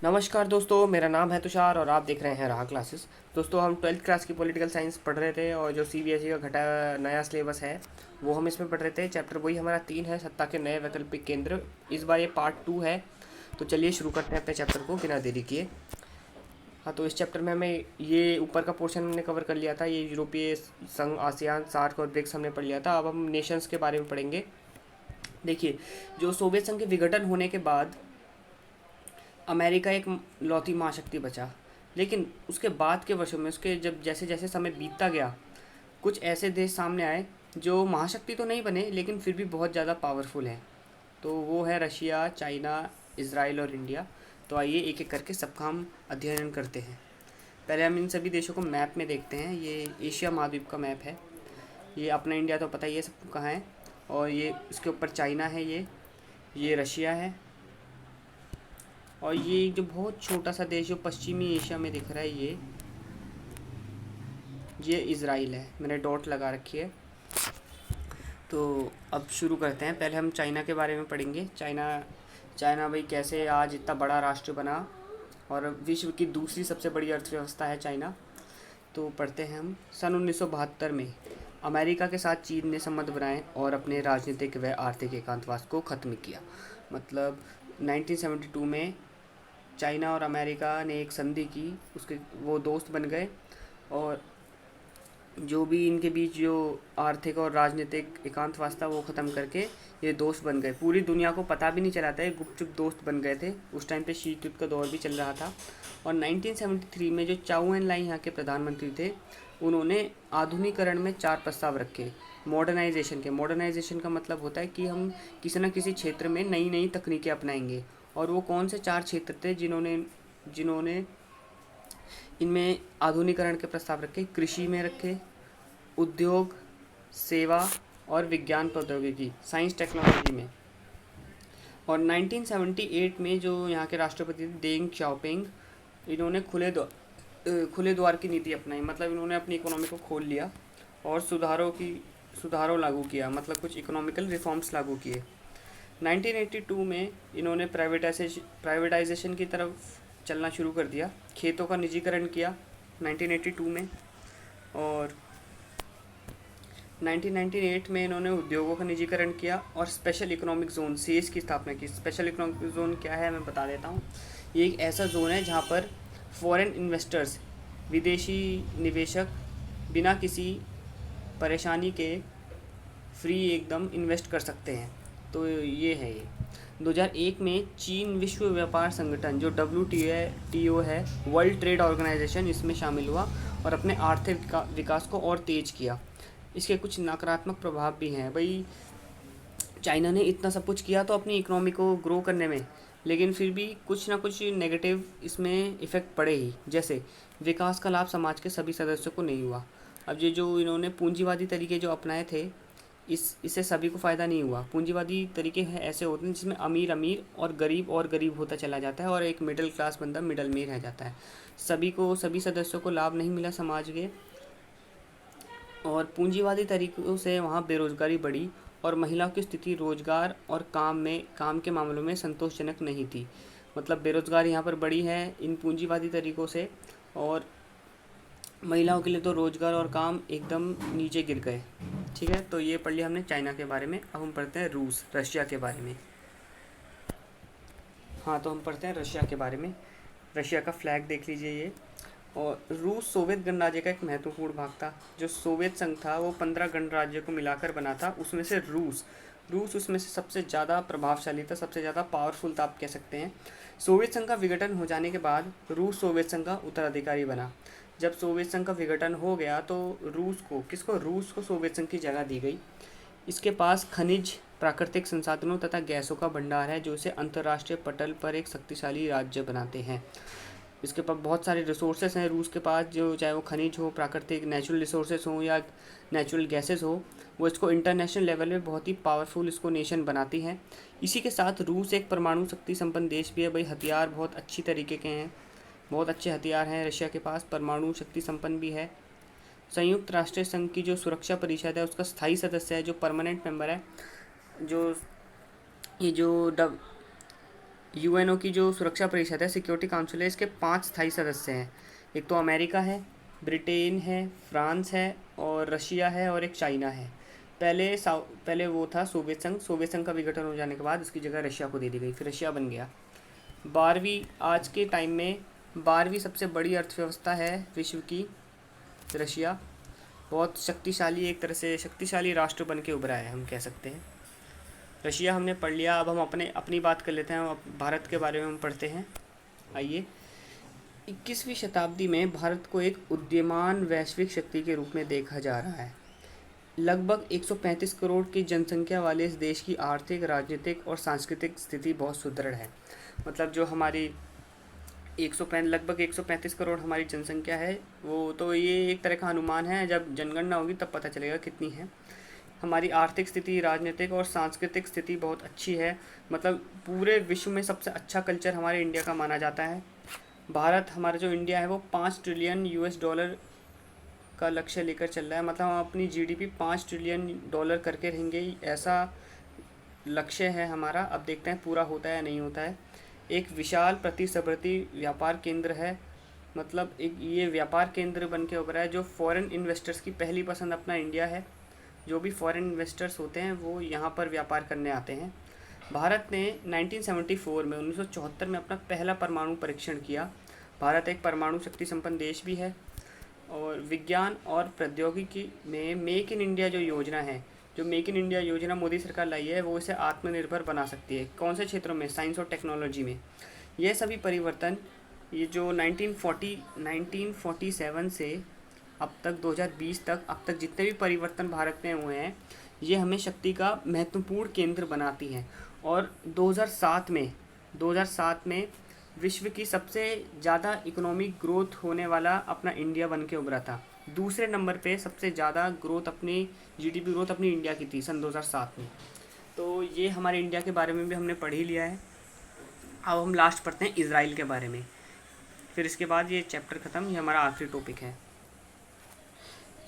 नमस्कार दोस्तों, मेरा नाम है तुषार और आप देख रहे हैं राह क्लासेस। दोस्तों, हम 12th क्लास की पॉलिटिकल साइंस पढ़ रहे थे और जो सीबीएसई का घटा नया सिलेबस है वो हम इसमें पढ़ रहे थे। चैप्टर वही हमारा 3 है, सत्ता के नए वैकल्पिक केंद्र। इस बार ये पार्ट 2 है। तो चलिए शुरू करते हैं अपने चैप्टर को बिना देरी किए। हाँ, तो इस चैप्टर में हमें ये ऊपर का पोर्शन हमने कवर कर लिया था। ये यूरोपीय संघ, आसियान, सार्क और ब्रिक्स हमने पढ़ लिया था। अब हम नेशंस के बारे में पढ़ेंगे। देखिए, जो सोवियत संघ के विघटन होने के बाद अमेरिका एक लौती महाशक्ति बचा। लेकिन उसके बाद के वर्षों में, उसके जब जैसे जैसे समय बीतता गया, कुछ ऐसे देश सामने आए जो महाशक्ति तो नहीं बने लेकिन फिर भी बहुत ज़्यादा पावरफुल हैं। तो वो है रशिया, चाइना, इसराइल और इंडिया। तो आइए एक एक करके सबका हम अध्ययन करते हैं। पहले हम इन सभी देशों को मैप में देखते हैं। ये एशिया महाद्वीप का मैप है। ये अपना इंडिया तो पता ही है सबको कहाँ है। और ये इसके ऊपर चाइना है, ये रशिया है। और ये जो बहुत छोटा सा देश जो पश्चिमी एशिया में दिख रहा है, ये इज़राइल है। मैंने डॉट लगा रखी है। तो अब शुरू करते हैं। पहले हम चाइना के बारे में पढ़ेंगे। चाइना चाइना भाई कैसे आज इतना बड़ा राष्ट्र बना और विश्व की दूसरी सबसे बड़ी अर्थव्यवस्था है चाइना। तो पढ़ते हैं हम। सन 1972 में अमेरिका के साथ चीन ने संबंध बनाए और अपने राजनीतिक व आर्थिक एकांतवास को ख़त्म किया। मतलब 1972 में चाइना और अमेरिका ने एक संधि की, उसके वो दोस्त बन गए। और जो भी इनके बीच जो आर्थिक और राजनीतिक एकांतवास था वो ख़त्म करके ये दोस्त बन गए। पूरी दुनिया को पता भी नहीं चला था, ये गुपचुप दोस्त बन गए थे। उस टाइम पे शीत युद्ध का दौर भी चल रहा था। और 1973 में जो चाउ एन लाई यहाँ के प्रधानमंत्री थे, उन्होंने आधुनिकरण में 4 प्रस्ताव रखे। मॉडर्नाइजेशन का मतलब होता है कि हम किसी न किसी क्षेत्र में नई नई तकनीकें अपनाएंगे। और वो कौन से 4 क्षेत्र थे जिन्होंने जिन्होंने इनमें आधुनिकरण के प्रस्ताव रखे? कृषि में रखे, उद्योग, सेवा और विज्ञान प्रौद्योगिकी, साइंस टेक्नोलॉजी में। और 1978 में जो यहाँ के राष्ट्रपति थे डेंग शाओपिंग, इन्होंने खुले द्वार की नीति अपनाई। मतलब इन्होंने अपनी इकोनॉमी को खोल लिया और सुधारों लागू किया। मतलब कुछ इकोनॉमिकल रिफॉर्म्स लागू किए। 1982 में इन्होंने प्राइवेटाइजेशन की तरफ चलना शुरू कर दिया। खेतों का निजीकरण किया 1982 में। और 1998 में इन्होंने उद्योगों का निजीकरण किया और स्पेशल इकोनॉमिक जोन सीएस की स्थापना की। स्पेशल इकोनॉमिक जोन क्या है मैं बता देता हूँ। ये एक ऐसा जोन है जहाँ पर फॉरेन इन्वेस्टर्स, विदेशी निवेशक, बिना किसी परेशानी के फ्री एकदम इन्वेस्ट कर सकते हैं। तो ये है। ये 2001 में चीन विश्व व्यापार संगठन जो WTO है, वर्ल्ड ट्रेड ऑर्गेनाइजेशन, इसमें शामिल हुआ और अपने आर्थिक विकास को और तेज़ किया। इसके कुछ नकारात्मक प्रभाव भी हैं भाई। चाइना ने इतना सब कुछ किया तो अपनी इकोनॉमी को ग्रो करने में, लेकिन फिर भी कुछ ना कुछ नेगेटिव इसमें इफ़ेक्ट पड़े ही। जैसे विकास का लाभ समाज के सभी सदस्यों को नहीं हुआ। अब ये जो इन्होंने पूंजीवादी तरीके जो अपनाए थे, इससे सभी को फ़ायदा नहीं हुआ। पूंजीवादी तरीके हैं ऐसे होते हैं जिसमें अमीर अमीर और गरीब होता चला जाता है और एक मिडिल क्लास बंदा मिडल में रह जाता है। सभी सदस्यों को लाभ नहीं मिला समाज के। और पूंजीवादी तरीकों से वहाँ बेरोजगारी बढ़ी और महिलाओं की स्थिति रोजगार और काम के मामलों में संतोषजनक नहीं थी। मतलब बेरोजगारी यहाँ पर बढ़ी है इन पूंजीवादी तरीकों से। और महिलाओं के लिए तो रोजगार और काम एकदम नीचे गिर गए। ठीक है, तो ये पढ़ लिया हमने चाइना के बारे में। अब हम पढ़ते हैं रशिया के बारे में। हाँ, तो हम पढ़ते हैं रशिया के बारे में। रशिया का फ्लैग देख लीजिए ये। और रूस सोवियत गणराज्य का एक महत्वपूर्ण भाग था। जो सोवियत संघ था वो 15 गणराज्यों को मिलाकर बना था। उसमें से रूस उसमें से सबसे ज़्यादा प्रभावशाली था, सबसे ज़्यादा पावरफुल था आप कह सकते हैं। सोवियत संघ का विघटन हो जाने के बाद रूस सोवियत संघ का उत्तराधिकारी बना। जब सोवियत संघ का विघटन हो गया तो रूस को सोवियत संघ की जगह दी गई। इसके पास खनिज, प्राकृतिक संसाधनों तथा गैसों का भंडार है जो इसे अंतर्राष्ट्रीय पटल पर एक शक्तिशाली राज्य बनाते हैं। इसके पास बहुत सारे रिसोर्सेस हैं रूस के पास, जो चाहे वो खनिज हो, प्राकृतिक नेचुरल रिसोर्सेस हो या नेचुरल गैसेस हो, वो इसको इंटरनेशनल लेवल में बहुत ही पावरफुल इसको नेशन बनाती हैं। इसी के साथ रूस एक परमाणु शक्ति संपन्न देश भी है भाई। हथियार बहुत अच्छी तरीके के हैं, बहुत अच्छे हथियार हैं रशिया के पास, परमाणु शक्ति संपन्न भी है। संयुक्त राष्ट्र संघ की जो सुरक्षा परिषद है उसका स्थायी सदस्य है, जो परमानेंट मेंबर है। जो ये जो यूएनओ की जो सुरक्षा परिषद है, सिक्योरिटी काउंसिल है, इसके 5 स्थायी सदस्य हैं। एक तो अमेरिका है, ब्रिटेन है, फ्रांस है और रशिया है और एक चाइना है। पहले वो था सोवियत संघ का विघटन हो जाने के बाद उसकी जगह रशिया को दे दी गई, फिर रशिया बन गया। 12वीं आज के टाइम में 12वीं सबसे बड़ी अर्थव्यवस्था है विश्व की रशिया। बहुत शक्तिशाली, एक तरह से शक्तिशाली राष्ट्र बन के उभरा है, हम कह सकते हैं। रशिया हमने पढ़ लिया, अब हम अपनी बात कर लेते हैं। अब भारत के बारे में हम पढ़ते हैं। आइए, 21वीं शताब्दी में भारत को एक उदीयमान वैश्विक शक्ति के रूप में देखा जा रहा है। लगभग 135 करोड़ की जनसंख्या वाले इस देश की आर्थिक, राजनीतिक और सांस्कृतिक स्थिति बहुत सुदृढ़ है। मतलब जो हमारी लगभग 135 करोड़ हमारी जनसंख्या है, वो तो ये एक तरह का अनुमान है, जब जनगणना होगी तब पता चलेगा कितनी है। हमारी आर्थिक स्थिति, राजनीतिक और सांस्कृतिक स्थिति बहुत अच्छी है। मतलब पूरे विश्व में सबसे अच्छा कल्चर हमारे इंडिया का माना जाता है। भारत, हमारा जो इंडिया है, वो 5 ट्रिलियन यूएस डॉलर का लक्ष्य लेकर चल रहा है। मतलब हम अपनी जीडीपी 5 ट्रिलियन डॉलर करके रहेंगे, ऐसा लक्ष्य है हमारा। अब देखते हैं पूरा होता है या नहीं होता है। एक विशाल प्रतिस्पर्धी व्यापार केंद्र है। मतलब एक ये व्यापार केंद्र बन के उभरा है, जो फॉरेन इन्वेस्टर्स की पहली पसंद अपना इंडिया है। जो भी फॉरेन इन्वेस्टर्स होते हैं वो यहाँ पर व्यापार करने आते हैं। भारत ने 1974 में 1974 में अपना पहला परमाणु परीक्षण किया। भारत एक परमाणु शक्ति संपन्न देश भी है। और विज्ञान और प्रौद्योगिकी में मेक इन इंडिया जो योजना है, जो मेक इन इंडिया योजना मोदी सरकार लाई है, वो इसे आत्मनिर्भर बना सकती है। कौन से क्षेत्रों में? साइंस और टेक्नोलॉजी में। ये सभी परिवर्तन, ये जो 1947 से अब तक 2020 तक, अब तक जितने भी परिवर्तन भारत में हुए हैं, ये हमें शक्ति का महत्वपूर्ण केंद्र बनाती हैं। और 2007 में विश्व की सबसे ज़्यादा इकोनॉमिक ग्रोथ होने वाला अपना इंडिया बन के उभरा था। दूसरे नंबर पे सबसे ज़्यादा ग्रोथ, अपनी जीडीपी ग्रोथ अपनी इंडिया की थी सन 2007 में। तो ये हमारे इंडिया के बारे में भी हमने पढ़ ही लिया है। अब हम लास्ट पढ़ते हैं इज़राइल के बारे में, फिर इसके बाद ये चैप्टर ख़त्म। ये हमारा आखिरी टॉपिक है।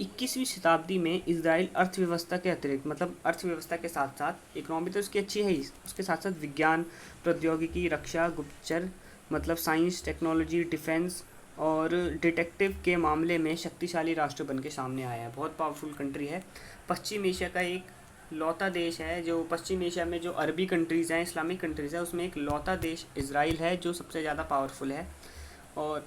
21वीं शताब्दी में इज़राइल अर्थव्यवस्था के अतिरिक्त, मतलब अर्थव्यवस्था के साथ साथ, इकोनॉमी तो उसकी अच्छी है ही, उसके साथ साथ विज्ञान, प्रौद्योगिकी, रक्षा, गुप्तचर, मतलब साइंस, टेक्नोलॉजी, डिफेंस और डिटेक्टिव के मामले में शक्तिशाली राष्ट्र बन के सामने आया है। बहुत पावरफुल कंट्री है। पश्चिम एशिया का एक लौता देश है, जो पश्चिम एशिया में जो अरबी कंट्रीज़ हैं, इस्लामिक कंट्रीज़ हैं, उसमें एक लौता देश इज़राइल है जो सबसे ज़्यादा पावरफुल है। और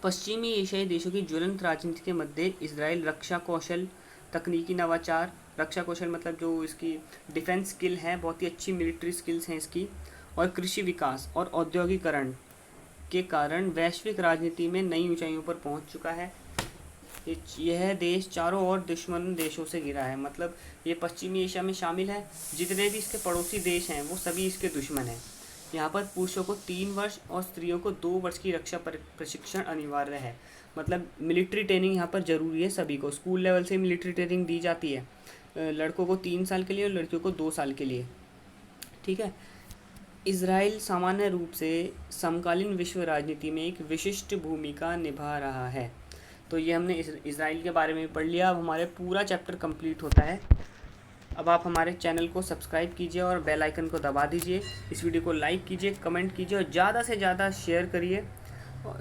पश्चिमी एशियाई देशों की ज्वलंत राजनीति के मध्य इज़राइल रक्षा कौशल, तकनीकी नवाचार, रक्षा कौशल मतलब जो इसकी डिफेंस स्किल है, बहुत ही अच्छी मिलिट्री स्किल्स हैं इसकी, और कृषि विकास और औद्योगिकरण के कारण वैश्विक राजनीति में नई ऊंचाइयों पर पहुंच चुका है। यह देश चारों ओर दुश्मन देशों से घिरा है। मतलब ये पश्चिमी एशिया में शामिल है, जितने भी इसके पड़ोसी देश हैं वो सभी इसके दुश्मन हैं। यहाँ पर पुरुषों को 3 वर्ष और स्त्रियों को 2 वर्ष की रक्षा प्रशिक्षण अनिवार्य है। मतलब मिलिट्री ट्रेनिंग यहाँ पर ज़रूरी है सभी को। स्कूल लेवल से मिलिट्री ट्रेनिंग दी जाती है, लड़कों को 3 साल के लिए और लड़कियों को 2 साल के लिए। ठीक है। इज़राइल सामान्य रूप से समकालीन विश्व राजनीति में एक विशिष्ट भूमिका निभा रहा है। तो ये हमने इज़राइल के बारे में पढ़ लिया। अब हमारे पूरा चैप्टर कंप्लीट होता है। अब आप हमारे चैनल को सब्सक्राइब कीजिए और बेल आइकन को दबा दीजिए। इस वीडियो को लाइक कीजिए, कमेंट कीजिए और ज़्यादा से ज़्यादा शेयर करिए,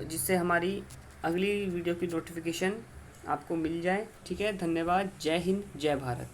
जिससे हमारी अगली वीडियो की नोटिफिकेशन आपको मिल जाए। ठीक है, धन्यवाद। जय हिंद, जय भारत।